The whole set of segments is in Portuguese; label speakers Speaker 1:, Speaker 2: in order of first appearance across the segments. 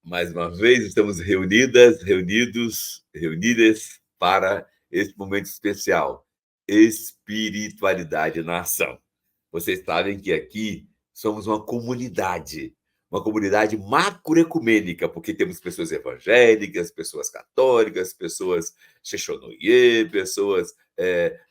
Speaker 1: Mais uma vez, estamos reunidas para esse momento especial, espiritualidade na ação. Vocês sabem que aqui somos uma comunidade macroecumênica, porque temos pessoas evangélicas, pessoas católicas, pessoas Xexonoye, pessoas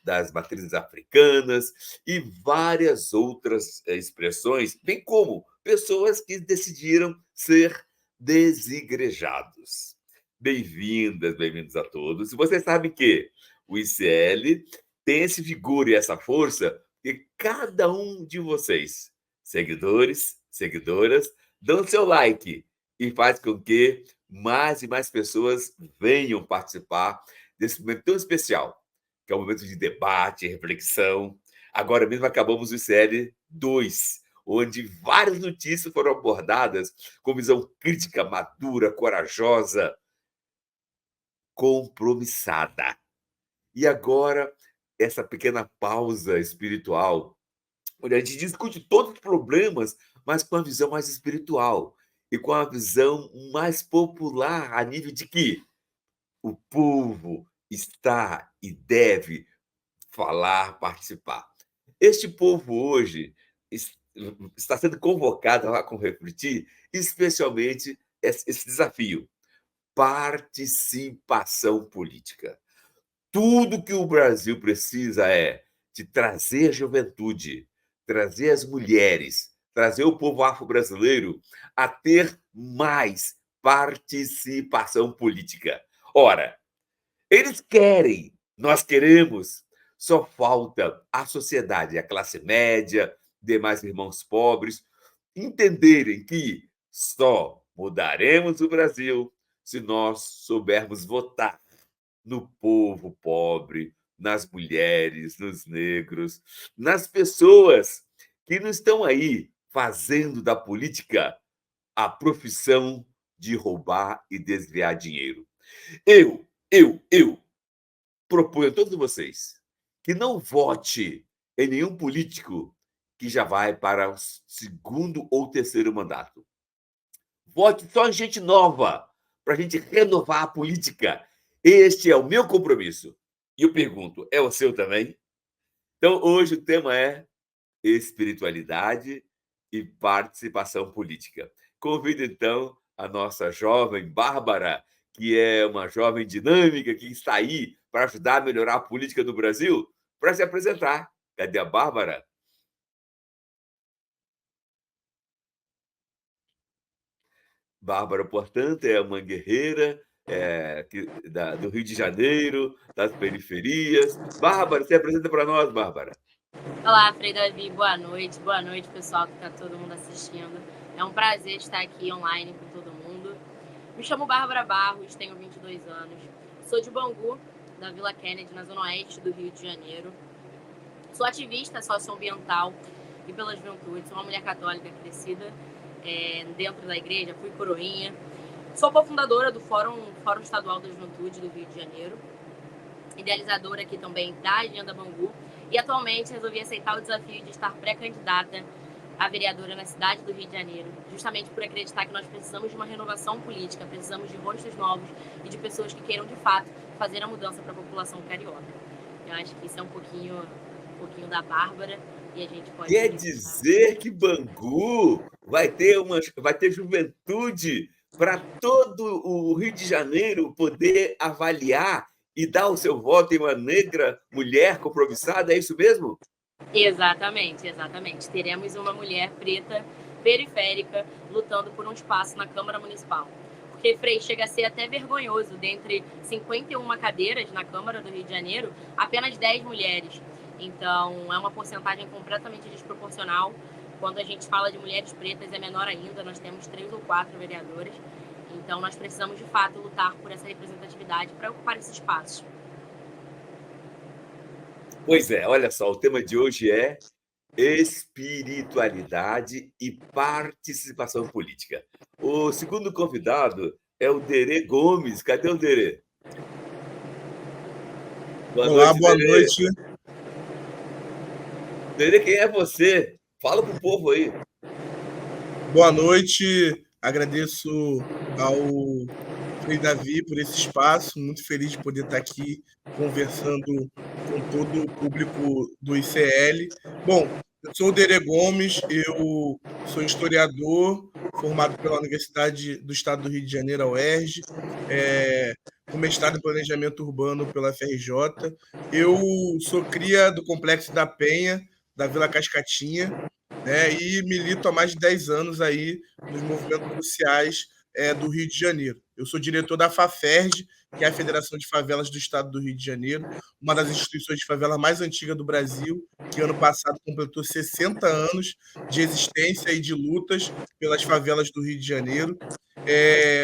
Speaker 1: das matrizes africanas e várias outras expressões, bem como pessoas que decidiram ser desigrejados. Bem-vindas, bem-vindos a todos. E vocês sabem que o ICL tem esse vigor e essa força que cada um de vocês, seguidores, seguidoras, dão seu like e faz com que mais e mais pessoas venham participar desse momento tão especial, que é um momento de debate, reflexão. Agora mesmo acabamos o ICL 2, onde várias notícias foram abordadas com visão crítica, madura, corajosa, compromissada. E agora, essa pequena pausa espiritual, onde a gente discute todos os problemas, mas com a visão mais espiritual e com a visão mais popular, a nível de que o povo está e deve falar, participar. Este povo hoje está sendo convocado a refletir, especialmente esse desafio: participação política. Tudo que o Brasil precisa é de trazer a juventude, trazer as mulheres, trazer o povo afro-brasileiro a ter mais participação política. Ora, eles querem, nós queremos, só falta a sociedade, a classe média, demais irmãos pobres, entenderem que só mudaremos o Brasil se nós soubermos votar no povo pobre, nas mulheres, nos negros, nas pessoas que não estão aí fazendo da política a profissão de roubar e desviar dinheiro. Eu proponho a todos vocês que não vote em nenhum político que já vai para o segundo ou terceiro mandato. Vote só em gente nova, para a gente renovar a política. Este é o meu compromisso. E eu pergunto, é o seu também? Então, hoje o tema é espiritualidade e participação política. Convido, então, a nossa jovem Bárbara, que é uma jovem dinâmica, que está aí para ajudar a melhorar a política do Brasil, para se apresentar. Cadê a Bárbara? Bárbara, portanto, é uma guerreira do Rio de Janeiro, das periferias. Bárbara, se apresenta para nós, Bárbara.
Speaker 2: Olá, Frei Davi, boa noite, pessoal que está todo mundo assistindo. É um prazer estar aqui online com todo mundo. Me chamo Bárbara Barros, tenho 22 anos, sou de Bangu, da Vila Kennedy, na zona oeste do Rio de Janeiro. Sou ativista socioambiental e pela juventude, sou uma mulher católica crescida dentro da igreja, fui coroinha. Sou cofundadora do Fórum Estadual da Juventude do Rio de Janeiro, idealizadora aqui também da Agenda Bangu, e atualmente resolvi aceitar o desafio de estar pré-candidata a vereadora na cidade do Rio de Janeiro, justamente por acreditar que nós precisamos de uma renovação política, precisamos de rostos novos e de pessoas que queiram, de fato, fazer a mudança para a população carioca. Eu acho que isso é um pouquinho da Bárbara, e a gente pode...
Speaker 1: Quer dizer que Bangu vai ter juventude para todo o Rio de Janeiro poder avaliar e dar o seu voto em uma negra mulher compromissada, é isso mesmo?
Speaker 2: Exatamente. Teremos uma mulher preta, periférica, lutando por um espaço na Câmara Municipal. Porque, Frei, chega a ser até vergonhoso, dentre 51 cadeiras na Câmara do Rio de Janeiro, apenas 10 mulheres. Então, é uma porcentagem completamente desproporcional. Quando a gente fala de mulheres pretas, é menor ainda, nós temos 3 ou 4 vereadoras. Então, nós precisamos, de fato, lutar por essa representatividade para ocupar esses espaços.
Speaker 1: Pois é, olha só, o tema de hoje é espiritualidade e participação política. O segundo convidado é o Derê Gomes. Cadê o Derê?
Speaker 3: Olá, boa noite.
Speaker 1: Derê, quem é você? Fala pro povo aí.
Speaker 3: Boa noite, agradeço ao Frei Davi por esse espaço, muito feliz de poder estar aqui conversando com todo o público do ICL. Bom, eu sou o Derê Gomes, eu sou historiador, formado pela Universidade do Estado do Rio de Janeiro, a UERJ, com mestrado em Planejamento Urbano pela FRJ. Eu sou cria do Complexo da Penha, da Vila Cascatinha, né, e milito há mais de 10 anos aí nos movimentos sociais do Rio de Janeiro. Eu sou diretor da FAFERJ, que é a Federação de Favelas do Estado do Rio de Janeiro, uma das instituições de favela mais antigas do Brasil, que ano passado completou 60 anos de existência e de lutas pelas favelas do Rio de Janeiro.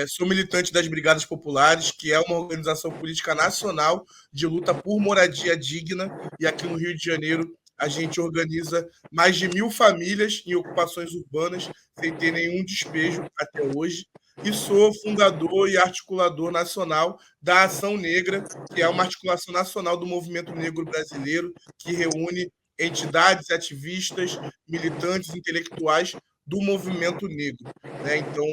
Speaker 3: Sou militante das Brigadas Populares, que é uma organização política nacional de luta por moradia digna, e aqui no Rio de Janeiro a gente organiza mais de 1.000 famílias em ocupações urbanas, sem ter nenhum despejo até hoje. E sou fundador e articulador nacional da Ação Negra, que é uma articulação nacional do movimento negro brasileiro, que reúne entidades, ativistas, militantes, intelectuais do movimento negro. Né? Então,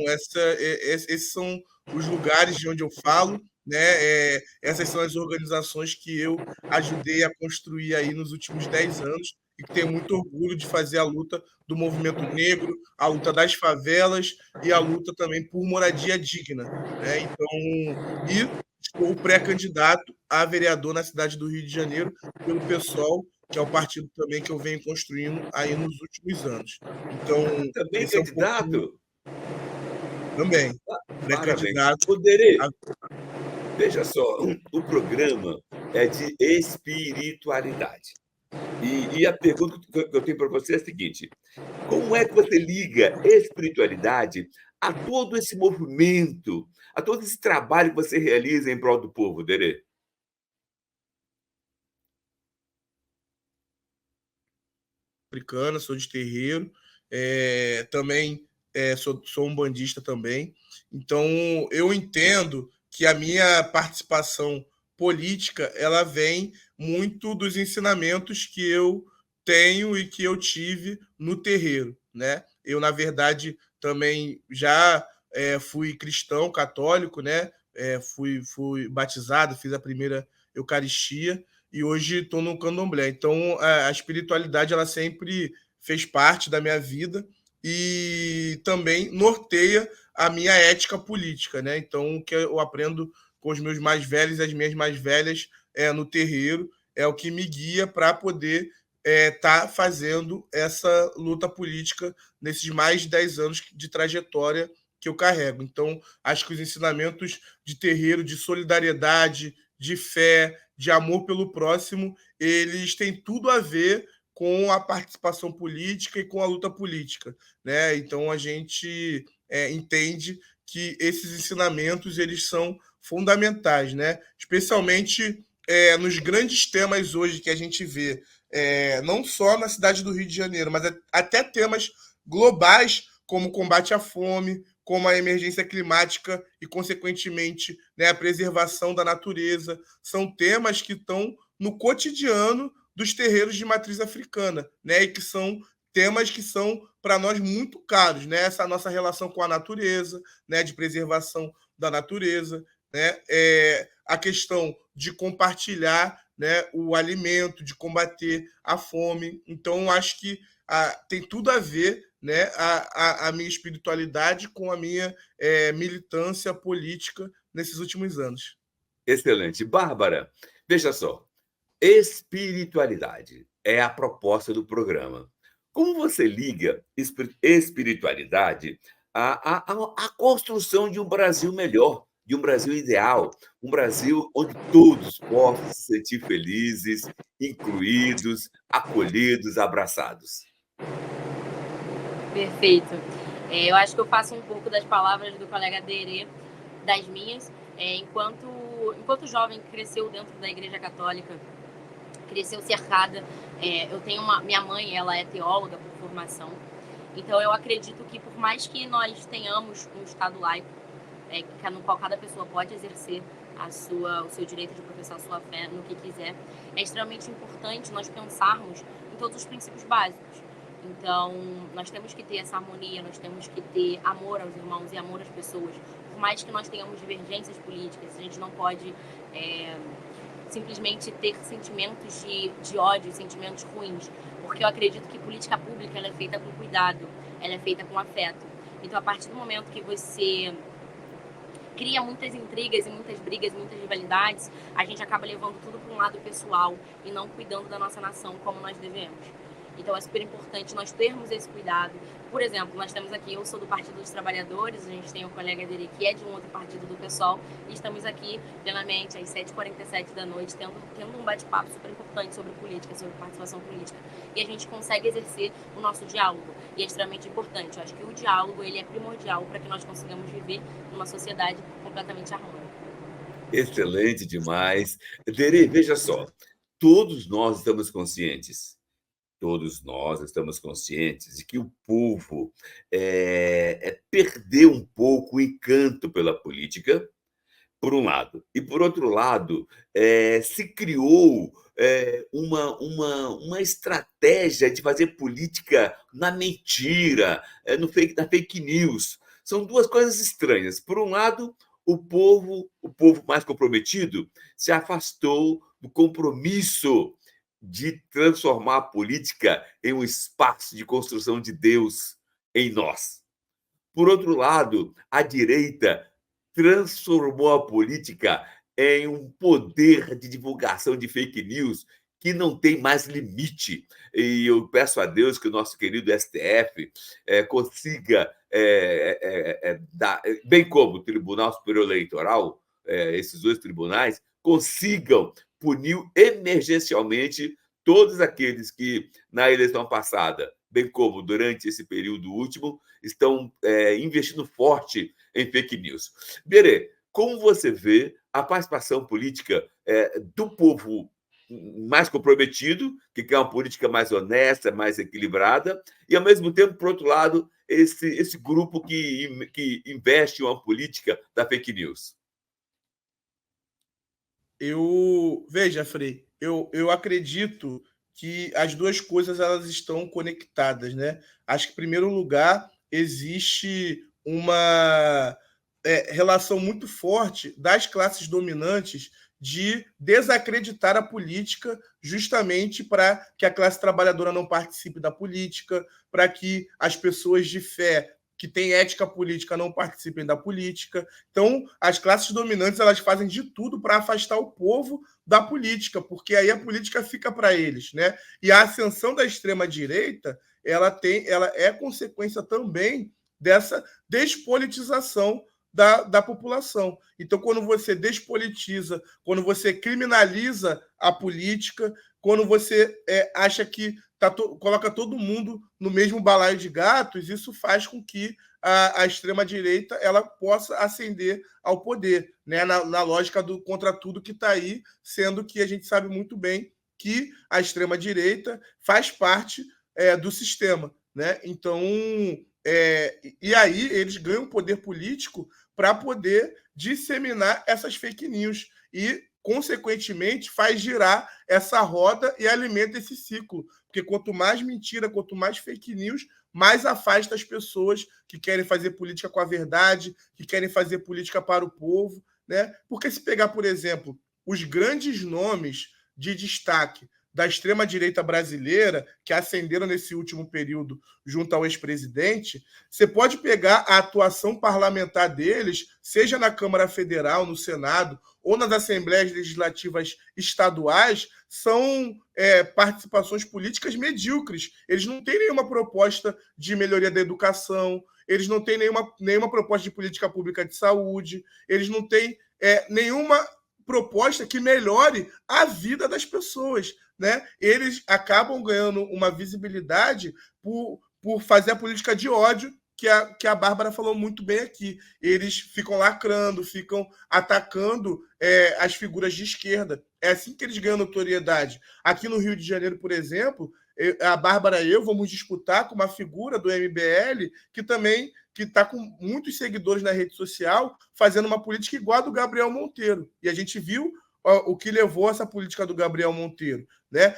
Speaker 3: esses são os lugares de onde eu falo, né? Essas são as organizações que eu ajudei a construir aí nos últimos 10 anos e que tenho muito orgulho de fazer a luta do movimento negro, a luta das favelas e a luta também por moradia digna. Né? Então, e sou pré-candidato a vereador na cidade do Rio de Janeiro pelo PSOL, que é o partido também que eu venho construindo aí nos últimos anos. Então,
Speaker 1: também
Speaker 3: esse é um
Speaker 1: candidato?
Speaker 3: pouco... Também, pré-candidato.
Speaker 1: Poderei. Veja só, o programa é de espiritualidade. E a pergunta que eu tenho para você é a seguinte: como é que você liga espiritualidade a todo esse movimento, a todo esse trabalho que você realiza em prol do povo, Derê?
Speaker 3: Africana, sou de terreiro, também sou um bandista também. Então, eu entendo que a minha participação política ela vem muito dos ensinamentos que eu tenho e que eu tive no terreiro, né? Eu, na verdade, também já fui cristão católico, né? Fui batizado, fiz a primeira Eucaristia, e hoje estou no candomblé. Então, a espiritualidade ela sempre fez parte da minha vida e também norteia a minha ética política, né? Então, o que eu aprendo com os meus mais velhos e as minhas mais velhas no terreiro é o que me guia para poder estar fazendo essa luta política nesses mais de 10 anos de trajetória que eu carrego. Então, acho que os ensinamentos de terreiro, de solidariedade, de fé, de amor pelo próximo, eles têm tudo a ver com a participação política e com a luta política, né? Então a gente entende que esses ensinamentos eles são fundamentais, né? Especialmente nos grandes temas hoje que a gente vê, não só na cidade do Rio de Janeiro, mas até temas globais como o combate à fome, como a emergência climática e, consequentemente, né, a preservação da natureza. São temas que estão no cotidiano dos terreiros de matriz africana, né, e que são temas que são, para nós, muito caros. Né? Essa nossa relação com a natureza, né, de preservação da natureza, né, a questão de compartilhar, né, o alimento, de combater a fome. Então, acho que tem tudo a ver, né, a minha espiritualidade com a minha militância política nesses últimos anos.
Speaker 1: Excelente. Bárbara, veja só, espiritualidade é a proposta do programa. Como você liga espiritualidade à construção de um Brasil melhor, de um Brasil ideal, um Brasil onde todos possam se sentir felizes, incluídos, acolhidos, abraçados?
Speaker 2: Perfeito. Eu acho que eu faço um pouco das palavras do colega Derê, das minhas. Enquanto jovem que cresceu dentro da Igreja Católica, cresceu cercada. Eu tenho minha mãe, ela é teóloga por formação. Então eu acredito que por mais que nós tenhamos um Estado laico, no qual cada pessoa pode exercer o seu direito de professar a sua fé no que quiser, é extremamente importante nós pensarmos em todos os princípios básicos. Então, nós temos que ter essa harmonia, nós temos que ter amor aos irmãos e amor às pessoas, por mais que nós tenhamos divergências políticas, a gente não pode simplesmente ter sentimentos de ódio, sentimentos ruins, porque eu acredito que política pública ela é feita com cuidado, ela é feita com afeto. Então, a partir do momento que você cria muitas intrigas e muitas brigas, muitas rivalidades, a gente acaba levando tudo para um lado pessoal e não cuidando da nossa nação como nós devemos. Então, é super importante nós termos esse cuidado. Por exemplo, nós temos aqui, eu sou do Partido dos Trabalhadores, a gente tem um colega dele que é de um outro partido do PSOL, e estamos aqui, plenamente, às 7h47 da noite, tendo um bate-papo super importante sobre política, sobre participação política. E a gente consegue exercer o nosso diálogo, e é extremamente importante. Eu acho que o diálogo, ele é primordial para que nós consigamos viver numa sociedade completamente harmônica.
Speaker 1: Excelente demais. Dere, veja só, todos nós estamos conscientes de que o povo perdeu um pouco o encanto pela política, por um lado. E, por outro lado, se criou uma estratégia de fazer política na mentira, na fake news. São duas coisas estranhas. Por um lado, o povo mais comprometido se afastou do compromisso de transformar a política em um espaço de construção de Deus em nós. Por outro lado, a direita transformou a política em um poder de divulgação de fake news que não tem mais limite. E eu peço a Deus que o nosso querido STF consiga, bem como o Tribunal Superior Eleitoral, esses dois tribunais, consigam punir emergencialmente todos aqueles que, na eleição passada, bem como durante esse período último, estão investindo forte em fake news. Berê, como você vê a participação política do povo mais comprometido, que quer uma política mais honesta, mais equilibrada, e, ao mesmo tempo, por outro lado, esse grupo que investe em uma política da fake news?
Speaker 3: Veja, Frei, eu acredito que as duas coisas elas estão conectadas, né? Acho que, em primeiro lugar, existe uma relação muito forte das classes dominantes de desacreditar a política justamente para que a classe trabalhadora não participe da política, para que as pessoas de fé que têm ética política não participem da política. Então, as classes dominantes elas fazem de tudo para afastar o povo da política, porque aí a política fica para eles, né? E a ascensão da extrema-direita ela é consequência também dessa despolitização da população. Então, quando você despolitiza, quando você criminaliza a política, quando você acha que coloca todo mundo no mesmo balaio de gatos, isso faz com que a extrema-direita ela possa ascender ao poder, né? Na lógica do contra tudo que está aí, sendo que a gente sabe muito bem que a extrema-direita faz parte do sistema, né? Então, e aí eles ganham poder político para poder disseminar essas fake news e, consequentemente, faz girar essa roda e alimenta esse ciclo. Porque quanto mais mentira, quanto mais fake news, mais afasta as pessoas que querem fazer política com a verdade, que querem fazer política para o povo, né? Porque se pegar, por exemplo, os grandes nomes de destaque da extrema-direita brasileira, que ascenderam nesse último período junto ao ex-presidente, você pode pegar a atuação parlamentar deles, seja na Câmara Federal, no Senado, ou nas Assembleias Legislativas estaduais, são participações políticas medíocres. Eles não têm nenhuma proposta de melhoria da educação, eles não têm nenhuma proposta de política pública de saúde, eles não têm nenhuma proposta que melhore a vida das pessoas, né? Eles acabam ganhando uma visibilidade por fazer a política de ódio que a Bárbara falou muito bem aqui. Eles ficam lacrando, ficam atacando as figuras de esquerda. É assim que eles ganham notoriedade. Aqui no Rio de Janeiro, por exemplo, a Bárbara e eu vamos disputar com uma figura do MBL que também está com muitos seguidores na rede social, fazendo uma política igual a do Gabriel Monteiro. E a gente viu o que levou essa política do Gabriel Monteiro, né?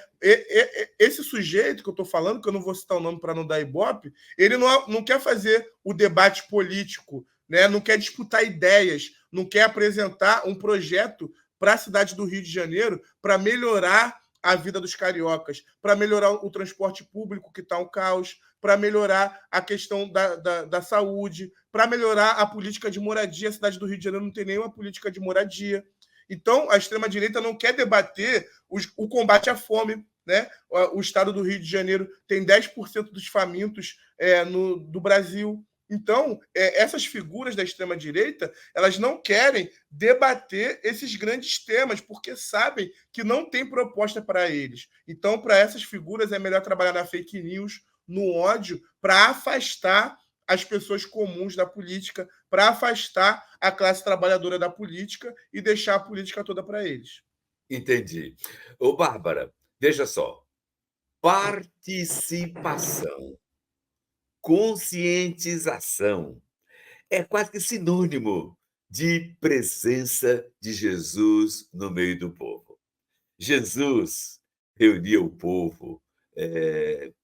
Speaker 3: Esse sujeito que eu estou falando, que eu não vou citar o nome para não dar ibope, ele não quer fazer o debate político né? Não quer disputar ideias, não quer apresentar um projeto para a cidade do Rio de Janeiro para melhorar a vida dos cariocas, para melhorar o transporte público, que está um caos, para melhorar a questão da saúde, para melhorar a política de moradia. A cidade do Rio de Janeiro não tem nenhuma política de moradia. Então, a extrema-direita não quer debater o combate à fome, né? O estado do Rio de Janeiro tem 10% dos famintos do Brasil. Então, essas figuras da extrema-direita, elas não querem debater esses grandes temas, porque sabem que não tem proposta para eles. Então, para essas figuras, é melhor trabalhar na fake news, no ódio, para afastar as pessoas comuns da política, para afastar a classe trabalhadora da política e deixar a política toda para eles.
Speaker 1: Entendi. Ô, Bárbara, veja só. Participação, conscientização é quase que sinônimo de presença de Jesus no meio do povo. Jesus reunia o povo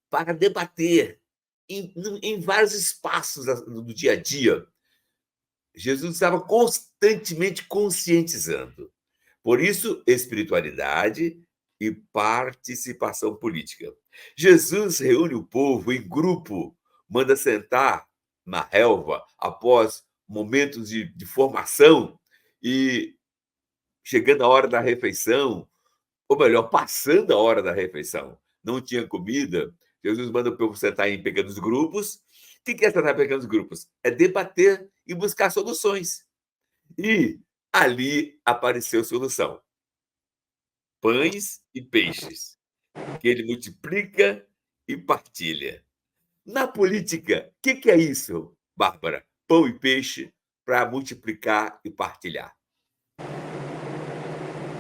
Speaker 1: para debater em vários espaços do dia a dia. Jesus estava constantemente conscientizando. Por isso, espiritualidade e participação política. Jesus reúne o povo em grupo, manda sentar na relva após momentos de formação e, chegando a hora da refeição, ou melhor, passando a hora da refeição, não tinha comida, Jesus manda o povo sentar em pequenos grupos. O que é sentar em pequenos grupos? É debater e buscar soluções. E ali apareceu solução. Pães e peixes, que ele multiplica e partilha. Na política, o que é isso, Bárbara? Pão e peixe para multiplicar e partilhar.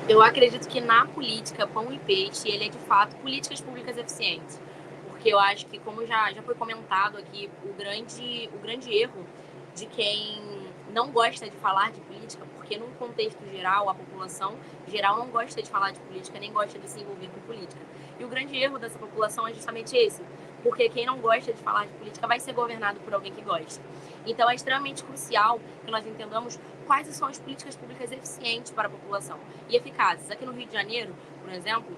Speaker 2: Eu acredito que na política, pão e peixe, ele é de fato políticas públicas eficientes. Porque eu acho que, como já foi comentado aqui, o grande erro de quem não gosta de falar de política, porque num contexto geral, a população geral não gosta de falar de política, nem gosta de se envolver com política. E o grande erro dessa população é justamente esse, porque quem não gosta de falar de política vai ser governado por alguém que gosta. Então é extremamente crucial que nós entendamos quais são as políticas públicas eficientes para a população e eficazes. Aqui no Rio de Janeiro, por exemplo,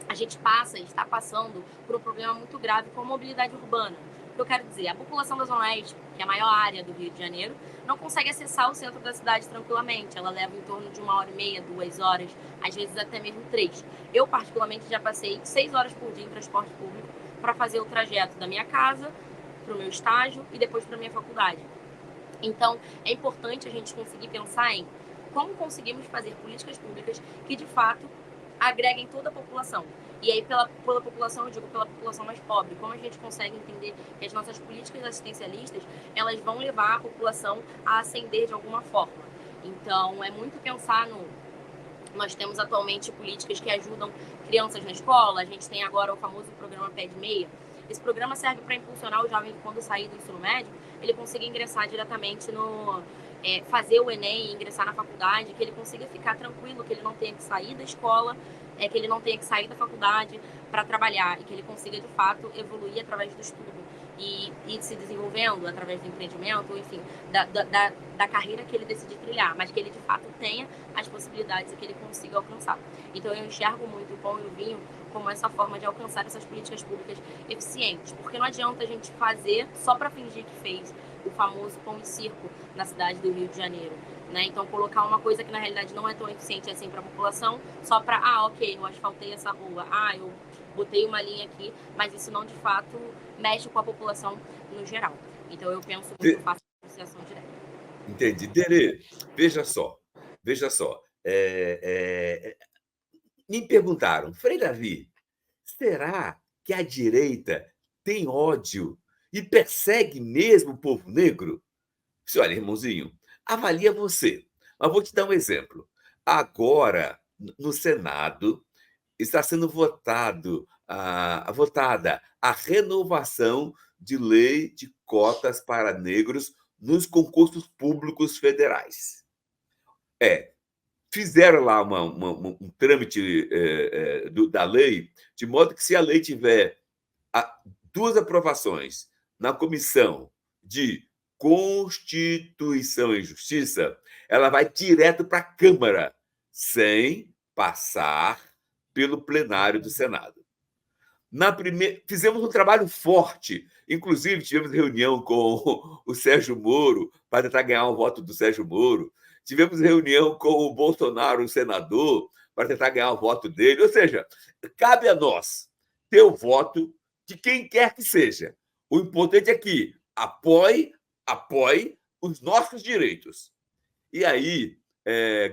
Speaker 2: a gente está passando por um problema muito grave com a mobilidade urbana. O que eu quero dizer, a população da Zona Oeste, que é a maior área do Rio de Janeiro, não consegue acessar o centro da cidade tranquilamente. Ela leva em torno de 1h30, 2 horas, às vezes até mesmo 3. Eu, particularmente, já passei 6 horas por dia em transporte público para fazer o trajeto da minha casa para o meu estágio e depois para a minha faculdade. Então, é importante a gente conseguir pensar em como conseguimos fazer políticas públicas que, de fato, agreguem toda a população. E aí, pela população, eu digo pela população mais pobre. Como a gente consegue entender que as nossas políticas assistencialistas, elas vão levar a população a ascender de alguma forma. Então, é muito pensar no... Nós temos atualmente políticas que ajudam crianças na escola. A gente tem agora o famoso programa Pé de Meia. Esse programa serve para impulsionar o jovem que, quando sair do ensino médio, ele consiga ingressar diretamente no... fazer o Enem e ingressar na faculdade, que ele consiga ficar tranquilo, que ele não tenha que sair da escola, que ele não tenha que sair da faculdade para trabalhar e que ele consiga, de fato, evoluir através do estudo e se desenvolvendo através do empreendimento, enfim, da carreira que ele decidir trilhar, mas que ele, de fato, tenha as possibilidades e que ele consiga alcançar. Então, eu enxergo muito o pão e o vinho como essa forma de alcançar essas políticas públicas eficientes, porque não adianta a gente fazer só para fingir que fez o famoso pão e circo na cidade do Rio de Janeiro, né? Então, colocar uma coisa que na realidade não é tão eficiente assim para a população, só para, ok, eu asfaltei essa rua, eu botei uma linha aqui, mas isso não, de fato, mexe com a população no geral. Então, eu penso que eu faço associação direta.
Speaker 1: Entendi. Tere, veja só. Me perguntaram, Frei Davi, será que a direita tem ódio e persegue mesmo o povo negro? Olha, irmãozinho, avalia você. Mas vou te dar um exemplo. Agora, no Senado, está sendo votada a renovação de lei de cotas para negros nos concursos públicos federais. Fizeram lá um trâmite da lei, de modo que, se a lei tiver 2 aprovações na comissão de Constituição e Justiça, ela vai direto para a Câmara, sem passar pelo plenário do Senado. Fizemos um trabalho forte, inclusive tivemos reunião com o Sérgio Moro para tentar ganhar o voto do Sérgio Moro, tivemos reunião com o Bolsonaro, o senador, para tentar ganhar o voto dele. Ou seja, cabe a nós ter o voto de quem quer que seja. O importante é que apoie os nossos direitos. E aí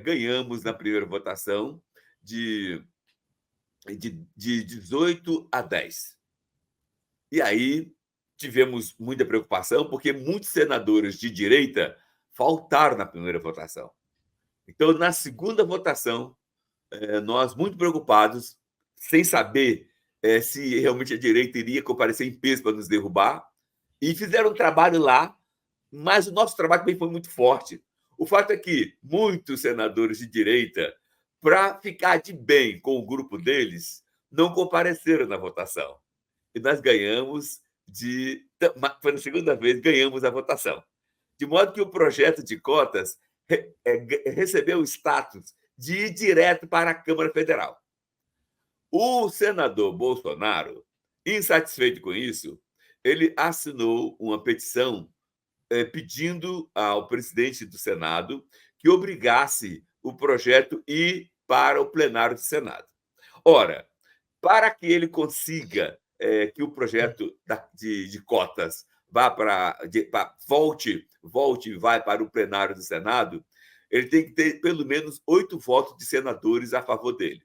Speaker 1: ganhamos na primeira votação de 18-10. E aí tivemos muita preocupação, porque muitos senadores de direita faltaram na primeira votação. Então, na segunda votação, nós, muito preocupados, sem saber se realmente a direita iria comparecer em peso para nos derrubar, e fizeram um trabalho lá, mas o nosso trabalho também foi muito forte. O fato é que muitos senadores de direita, para ficar de bem com o grupo deles, não compareceram na votação. E nós ganhamos foi na segunda vez, ganhamos a votação. De modo que o projeto de cotas recebeu o status de ir direto para a Câmara Federal. O senador Bolsonaro, insatisfeito com isso, ele assinou uma petição pedindo ao presidente do Senado que obrigasse o projeto a ir para o plenário do Senado. Ora, para que ele consiga que o projeto de cotas volte e vai para o plenário do Senado, ele tem que ter pelo menos 8 votos de senadores a favor dele.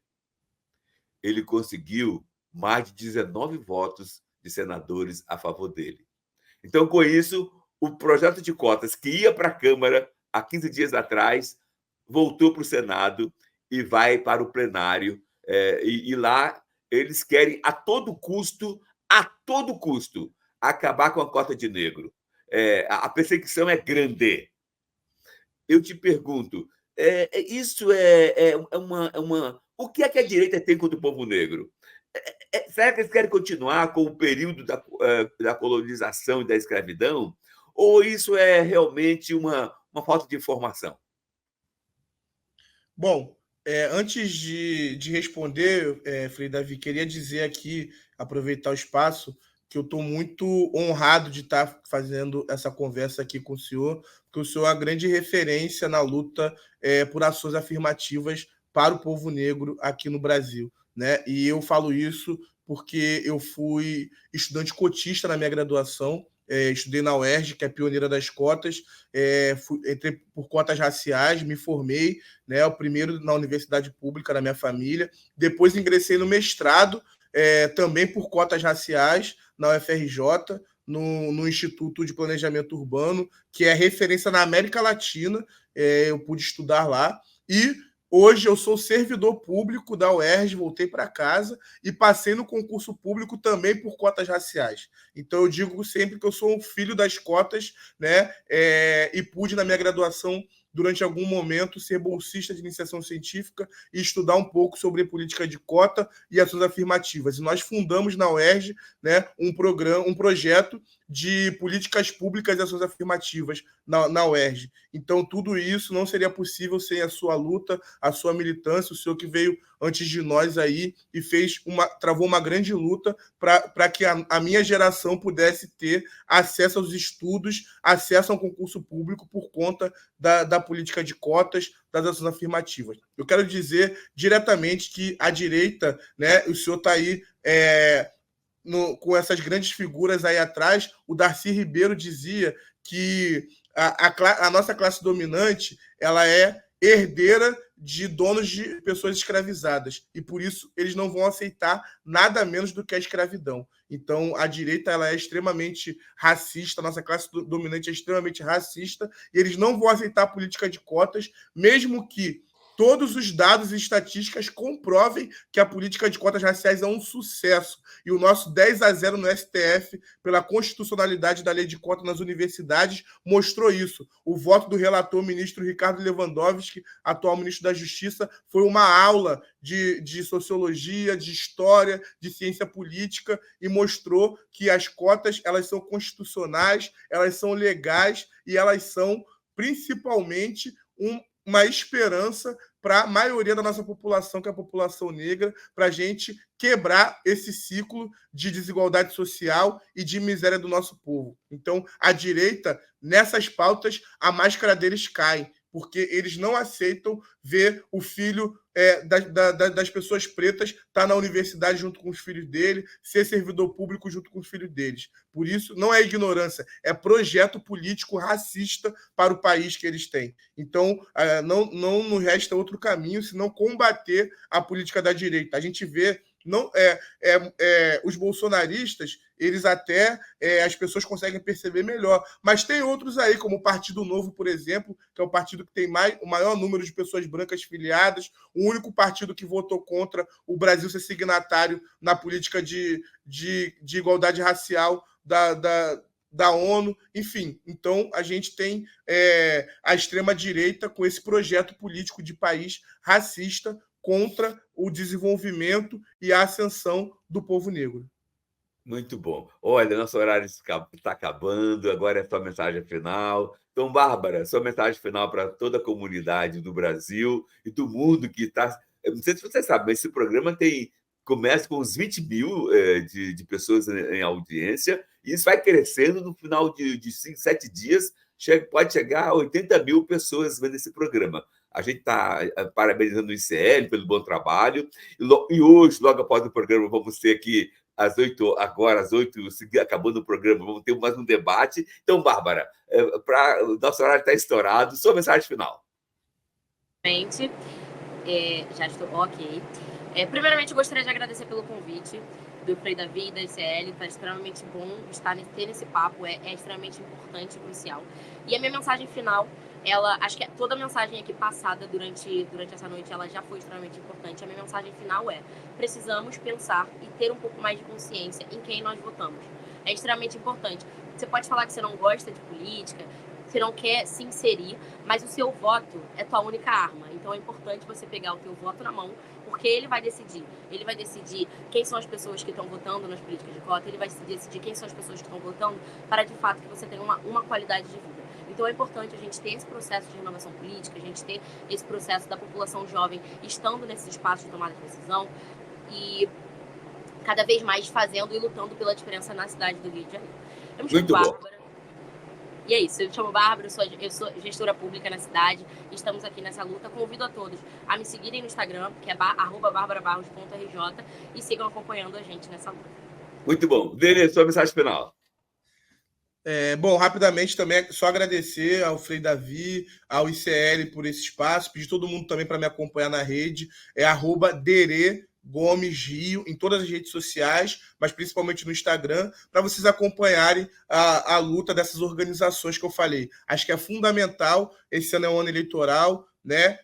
Speaker 1: Ele conseguiu mais de 19 votos de senadores a favor dele. Então, com isso, o projeto de cotas que ia para a Câmara há 15 dias atrás voltou para o Senado e vai para o plenário. E lá eles querem, a todo custo, acabar com a cota de negro. A perseguição é grande. Eu te pergunto, isso é uma... O que é que a direita tem contra o povo negro? Será que eles querem continuar com o período da colonização e da escravidão? Ou isso é realmente uma falta de informação?
Speaker 3: Bom, antes de responder, Frei Davi, queria dizer aqui, aproveitar o espaço, que eu estou muito honrado de estar fazendo essa conversa aqui com o senhor, porque o senhor é uma grande referência na luta por ações afirmativas para o povo negro aqui no Brasil, né? E eu falo isso porque eu fui estudante cotista na minha graduação, estudei na UERJ, que é pioneira das cotas, entrei por cotas raciais, me formei, né, o primeiro na universidade pública da minha família, depois ingressei no mestrado, também por cotas raciais, na UFRJ, no Instituto de Planejamento Urbano, que é referência na América Latina, eu pude estudar lá, e hoje eu sou servidor público da UERJ, voltei para casa e passei no concurso público também por cotas raciais. Então eu digo sempre que eu sou um filho das cotas, né? E pude, na minha graduação, durante algum momento, ser bolsista de iniciação científica e estudar um pouco sobre política de cota e ações afirmativas. E nós fundamos na UERJ, né, um projeto de políticas públicas e ações afirmativas na UERJ. Então, tudo isso não seria possível sem a sua luta, a sua militância, o senhor que veio antes de nós aí e travou uma grande luta para que a minha geração pudesse ter acesso aos estudos, acesso a um concurso público por conta da política de cotas, das ações afirmativas. Eu quero dizer diretamente que a direita, né, o senhor está aí com essas grandes figuras aí atrás, o Darcy Ribeiro dizia que a nossa classe dominante ela é herdeira de donos de pessoas escravizadas, e por isso eles não vão aceitar nada menos do que a escravidão. Então, a direita ela é extremamente racista, a nossa classe dominante é extremamente racista, e eles não vão aceitar a política de cotas, mesmo que todos os dados e estatísticas comprovem que a política de cotas raciais é um sucesso. E o nosso 10-0 no STF, pela constitucionalidade da lei de cota nas universidades, mostrou isso. O voto do relator, ministro Ricardo Lewandowski, atual ministro da Justiça, foi uma aula de sociologia, de história, de ciência política, e mostrou que as cotas elas são constitucionais, elas são legais e elas são, principalmente, uma esperança para a maioria da nossa população, que é a população negra, para a gente quebrar esse ciclo de desigualdade social e de miséria do nosso povo. Então, a direita, nessas pautas, a máscara deles cai, porque eles não aceitam ver o filho das pessoas pretas estar na universidade junto com os filhos dele, ser servidor público junto com os filhos deles. Por isso, não é ignorância, é projeto político racista para o país que eles têm. Então, não nos resta outro caminho senão combater a política da direita. A gente vê os bolsonaristas, eles até as pessoas conseguem perceber melhor, mas tem outros aí, como o Partido Novo, por exemplo, que é o partido que tem o maior número de pessoas brancas filiadas, o único partido que votou contra o Brasil ser signatário na política de igualdade racial da ONU, enfim. Então, a gente tem a extrema-direita com esse projeto político de país racista contra o desenvolvimento e a ascensão do povo negro.
Speaker 1: Muito bom. Olha, nosso horário está acabando, agora é a sua mensagem final. Então, Bárbara, sua mensagem final para toda a comunidade do Brasil e do mundo que está... Não sei se você sabe, mas esse programa começa com uns 20 mil de pessoas em audiência, e isso vai crescendo no final de 5, 7 dias, pode chegar a 80 mil pessoas vendo esse programa. A gente está parabenizando o ICL pelo bom trabalho, e hoje, logo após o programa, vamos ter aqui às 8, acabando o programa, vamos ter mais um debate. Então, Bárbara, o nosso horário está estourado, sua mensagem final.
Speaker 2: Gente, já estou ok. Primeiramente, gostaria de agradecer pelo convite do Frei Davi e da ICL. Está extremamente bom ter esse papo, é extremamente importante e crucial. E a minha mensagem final, acho que toda a mensagem aqui passada durante essa noite, ela já foi extremamente importante. A minha mensagem final precisamos pensar e ter um pouco mais de consciência em quem nós votamos. É extremamente importante. Você pode falar que você não gosta de política, você não quer se inserir, mas o seu voto é tua única arma. Então é importante você pegar o teu voto na mão, porque ele vai decidir. Ele vai decidir quem são as pessoas que estão votando nas políticas de cota, ele vai decidir quem são as pessoas que estão votando para, de fato, que você tenha uma qualidade de vida. Então é importante a gente ter esse processo de renovação política, a gente ter esse processo da população jovem estando nesses espaços de tomada de decisão e cada vez mais fazendo e lutando pela diferença na cidade do Rio de Janeiro. Eu me chamo Bárbara. E é isso, eu me chamo Bárbara, eu sou gestora pública na cidade, estamos aqui nessa luta. Convido a todos a me seguirem no Instagram, que é @barbarabarros.rj, e sigam acompanhando a gente nessa luta.
Speaker 1: Muito bom. Dele, sua mensagem final.
Speaker 3: Bom, rapidamente também, só agradecer ao Frei Davi, ao ICL por esse espaço, pedir todo mundo também para me acompanhar na rede, @Dere Gomes Rio, em todas as redes sociais, mas principalmente no Instagram, para vocês acompanharem a luta dessas organizações que eu falei. Acho que é fundamental, esse ano é um ano eleitoral, né?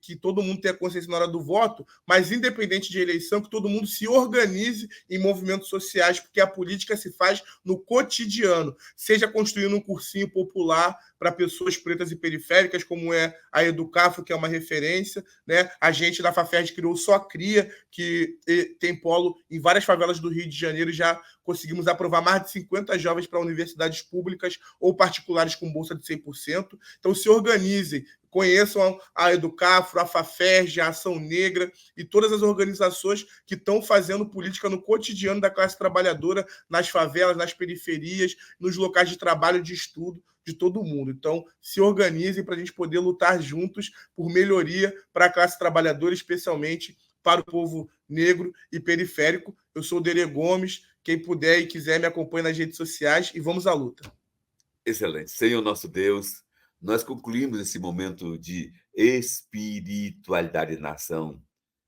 Speaker 3: Que todo mundo tenha consciência na hora do voto, mas independente de eleição, que todo mundo se organize em movimentos sociais, porque a política se faz no cotidiano, seja construindo um cursinho popular para pessoas pretas e periféricas, como é a Educafro, que é uma referência, né? A gente da Faferd criou o Só Cria, que tem polo em várias favelas do Rio de Janeiro, e já conseguimos aprovar mais de 50 jovens para universidades públicas ou particulares com bolsa de 100%. Então, se organizem, conheçam a Educafro, a Faferd, a Ação Negra e todas as organizações que estão fazendo política no cotidiano da classe trabalhadora, nas favelas, nas periferias, nos locais de trabalho e de estudo de todo mundo. Então, se organizem para a gente poder lutar juntos por melhoria para a classe trabalhadora, especialmente para o povo negro e periférico. Eu sou o Dere Gomes. Quem puder e quiser, me acompanhe nas redes sociais e vamos à luta.
Speaker 1: Excelente. Senhor nosso Deus, nós concluímos esse momento de espiritualidade na nação,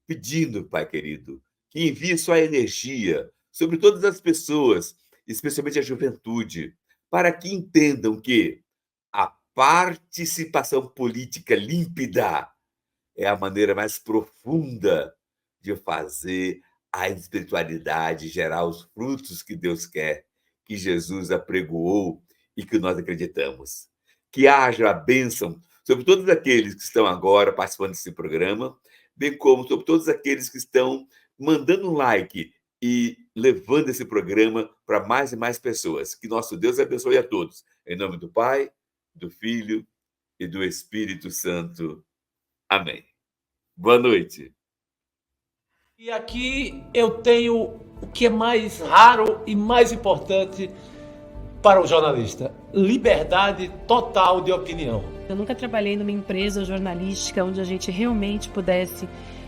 Speaker 1: pedindo, Pai querido, que envie sua energia sobre todas as pessoas, especialmente a juventude, para que entendam que a participação política límpida é a maneira mais profunda de fazer a espiritualidade gerar os frutos que Deus quer, que Jesus apregoou e que nós acreditamos. Que haja a bênção sobre todos aqueles que estão agora participando desse programa, bem como sobre todos aqueles que estão mandando um like e levando esse programa para mais e mais pessoas. Que nosso Deus abençoe a todos. Em nome do Pai, do Filho e do Espírito Santo. Amém. Boa noite.
Speaker 4: E aqui eu tenho o que é mais raro e mais importante para o jornalista: liberdade total de opinião.
Speaker 5: Eu nunca trabalhei numa empresa jornalística onde a gente realmente pudesse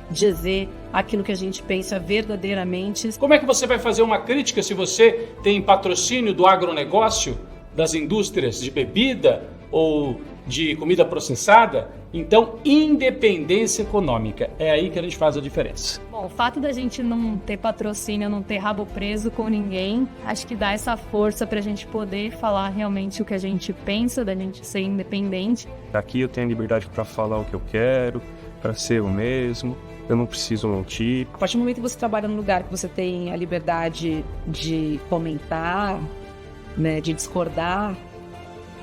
Speaker 5: dizer aquilo que a gente pensa verdadeiramente.
Speaker 6: Como é que você vai fazer uma crítica se você tem patrocínio do agronegócio, das indústrias de bebida ou de comida processada? Então, independência econômica, é aí que a gente faz a diferença.
Speaker 5: Bom, o fato da gente não ter patrocínio, não ter rabo preso com ninguém, acho que dá essa força para a gente poder falar realmente o que a gente pensa, da gente ser independente.
Speaker 7: Aqui eu tenho liberdade para falar o que eu quero, para ser eu mesmo, eu não preciso mentir.
Speaker 8: A partir do momento que você trabalha num lugar que você tem a liberdade de comentar, né, de discordar,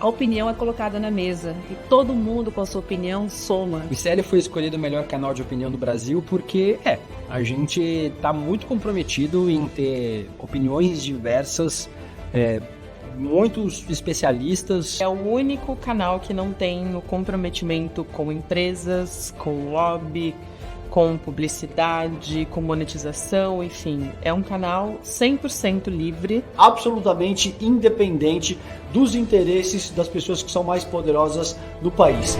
Speaker 8: a opinião é colocada na mesa e todo mundo com a sua opinião soma.
Speaker 9: O ICL foi escolhido o melhor canal de opinião do Brasil porque a gente está muito comprometido em ter opiniões diversas, muitos especialistas.
Speaker 5: É o único canal que não tem o comprometimento com empresas, com lobby, com publicidade, com monetização, enfim. É um canal 100% livre.
Speaker 4: Absolutamente independente dos interesses das pessoas que são mais poderosas no país.